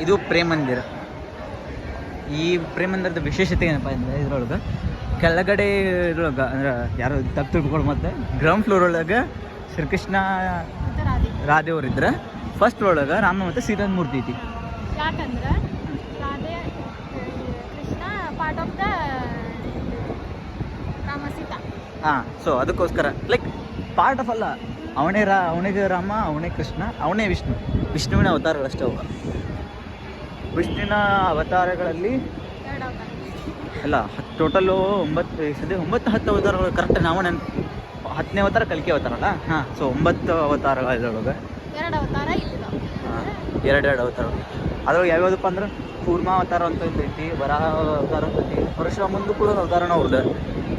ಇದು ಪ್ರೇಮ್ ಮಂದಿರ. ಈ ಪ್ರೇಮ್ ಮಂದಿರದ ವಿಶೇಷತೆ ಏನಪ್ಪ ಅಂದರೆ ಇದ್ರೊಳಗೆ ಕೆಳಗಡೆ ಇದ್ರೊಳಗೆ ಅಂದ್ರೆ ಯಾರು ತಪ್ಪು ತಿಳ್ಕೊಂಡು ಮತ್ತೆ ಗ್ರೌಂಡ್ ಫ್ಲೋರ್ ಒಳಗೆ ಶ್ರೀಕೃಷ್ಣ ರಾಧೆಯವ್ರು ಇದ್ರೆ, ಫಸ್ಟ್ ಫ್ಲೋರ್ ಒಳಗೆ ರಾಮ ಮತ್ತು ಸೀತಾನ ಮೂರ್ತಿ ಐತಿ. ಯಾಕಂದ್ರೆ Radhe Krishna part of the Rama Sita. ಹಾಂ, ಸೊ ಅದಕ್ಕೋಸ್ಕರ ಲೈಕ್ ಪಾರ್ಟ್ ಆಫ್ ಅಲ್ಲ, ಅವನಿಗೆ ರಾಮ, ಅವನೇ ಕೃಷ್ಣ, ಅವನೇ ವಿಷ್ಣುವಿನ ಅವತಾರಗಳಷ್ಟೇ ಅವು. ವಿಷ್ಣುವಿನ ಅವತಾರಗಳಲ್ಲಿ ಅಲ್ಲ ಟೋಟಲು 9-10 ಅವತಾರಗಳು ಕರೆಕ್ಟ್. ನಾವು 10ನೇ ಅವತಾರ ಕಲ್ಕಿ ಅವತಾರ ಅಲ್ಲ. ಹಾಂ, ಸೊ 9 ಅವತಾರಗಳು ಇದ್ರೊಳಗೆ. 2 ಅವತಾರ ಎರಡು ಅವತಾರ. ಅದ್ರೊಳಗೆ ಯಾವ್ಯಾವುದಪ್ಪ ಅಂದ್ರೆ ಕೂರ್ಮ ಅವತಾರ ಅಂತ ಐತಿ, ವರಾಹ ಅವತಾರ ಅಂತ ಐತಿ, ಪರಶುರಾಮಂದು ಕೂಡ ಒಂದು ಅವತಾರನ ಅವ್ರದ್ದು.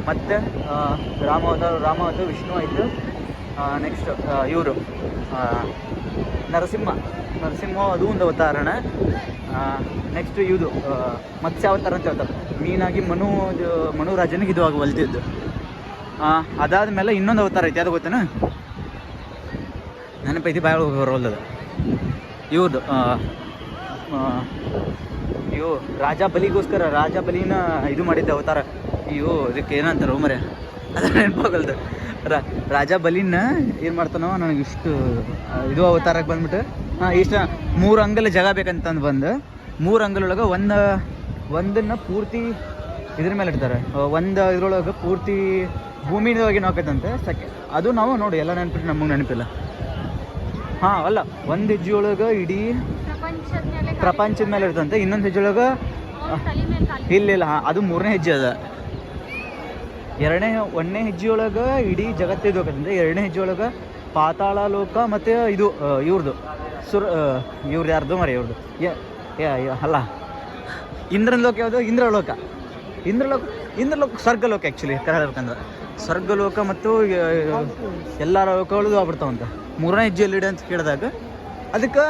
ಮತ್ತು ರಾಮ ಅವತಾರ ವಿಷ್ಣು ಆಯಿತು. ನೆಕ್ಸ್ಟ್ ಇವರು ನರಸಿಂಹ ಅದು ಒಂದು ಅವತಾರಣ. ನೆಕ್ಸ್ಟ್ ಇದು ಮತ್ಸ್ಯಾವತಾರ ಅಂತ ಹೇಳ್ತಾರೆ. ಮೀನಾಗಿ ಮನು ರಾಜನಿಗೆ ಇದು ಒಲ್ತಿದ್ದು. ಅದಾದಮೇಲೆ ಇನ್ನೊಂದು ಅವತಾರ ಐತಿ, ಅದು ಗೊತ್ತೇನ? ನೆನಪೈತಿ ಬಾಯ ಬರೋಲ್ಲದು. ಇವ್ರದ್ದು ರಾಜ ಬಲಿನ ಇದು ಮಾಡಿದ್ದ ಅವತಾರ. ಇದಕ್ಕೆ ಏನಂತಾರ ಮರೆ, ಅದ ನೆನಪಾಗಲ್ದು. ರಾಜ ಬಲಿನ ಏನು ಮಾಡ್ತಾನೋ, ನನಗೆ ಇಷ್ಟು ಇದು ಅವತಾರಕ್ಕೆ ಬಂದ್ಬಿಟ್ಟು ಇಷ್ಟ 3 ಅಂಗಲ ಜಾಗ ಬೇಕಂತಂದು ಬಂದು 3 ಅಂಗಲೊಳಗೆ ಒಂದನ್ನು ಪೂರ್ತಿ ಇದ್ರ ಮೇಲೆ ಇಡ್ತಾರೆ. ಒಂದು ಇದ್ರೊಳಗೆ ಪೂರ್ತಿ ಭೂಮಿಯಾಗಿ ನೋಕೈತಂತೆ. ಅದು ನಾವು ನೋಡಿ ಎಲ್ಲ ನೆನಪಿಟ್ಟು ನಮಗೆ ನೆನಪಿಲ್ಲ. ಹಾಂ, ಅಲ್ಲ, ಒಂದು ಹೆಜ್ಜೆಯೊಳಗೆ ಇಡೀ ಪ್ರಪಂಚದ ಮೇಲೆ ಇರ್ತಂತೆ. ಇನ್ನೊಂದು ಹೆಜ್ಜೆಯೊಳಗೆ ಇಲ್ಲ, ಹಾಂ, ಅದು 3ನೇ ಹೆಜ್ಜೆ ಅದ. 1ನೇ ಹೆಜ್ಜೆಯೊಳಗೆ ಇಡೀ ಜಗತ್ತಿದ್ದು ಹೋಗತ್ತಂತೆ. 2ನೇ ಹೆಜ್ಜೆಯೊಳಗೆ ಪಾತಾಳ ಲೋಕ ಮತ್ತು ಇದು ಇವ್ರದ್ದು ಇವ್ರದ್ದು ಯಾರ್ದು ಮರೆ ಇವ್ರದ್ದು ಅಲ್ಲ, ಇಂದ್ರನ ಲೋಕ ಯಾವುದು? ಇಂದ್ರಲೋಕ ಸ್ವರ್ಗಲೋಕ. ಆ್ಯಕ್ಚುಲಿ ಕರೆಯಬೇಕಂದ್ರೆ ಸ್ವರ್ಗಲೋಕ ಮತ್ತು ಎಲ್ಲ ಲೋಕಗಳು ಆಗ್ಬಿಡ್ತಾವಂತ. 3ನೇ ಹೆಜ್ಜೆಯಲ್ಲಿ ಇಡಿ ಅಂತ ಕೇಳಿದಾಗ ಅದಕ್ಕೆ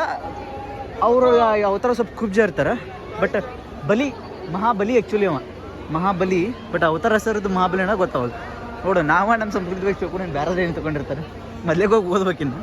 ಅವರು ಅವತಾರ ಸ್ವಲ್ಪ ಕುಬ್ಜ ಇರ್ತಾರೆ. But Mahabali actually Mahabali, but ಅವತಾರ ಹೆಸರದ್ದು ಮಹಾಬಲಿನ ಗೊತ್ತಾಗೋದು. ನೋಡು, ನಮ್ಮ ಸಂಸ್ಕೃತಿ ಬೇಕು, ಬೇರೆದೇನು ತೊಗೊಂಡಿರ್ತಾರೆ. ಮೊದಲಿಗೆ ಹೋಗಿ ಓದ್ಬೇಕಿನ್ನು.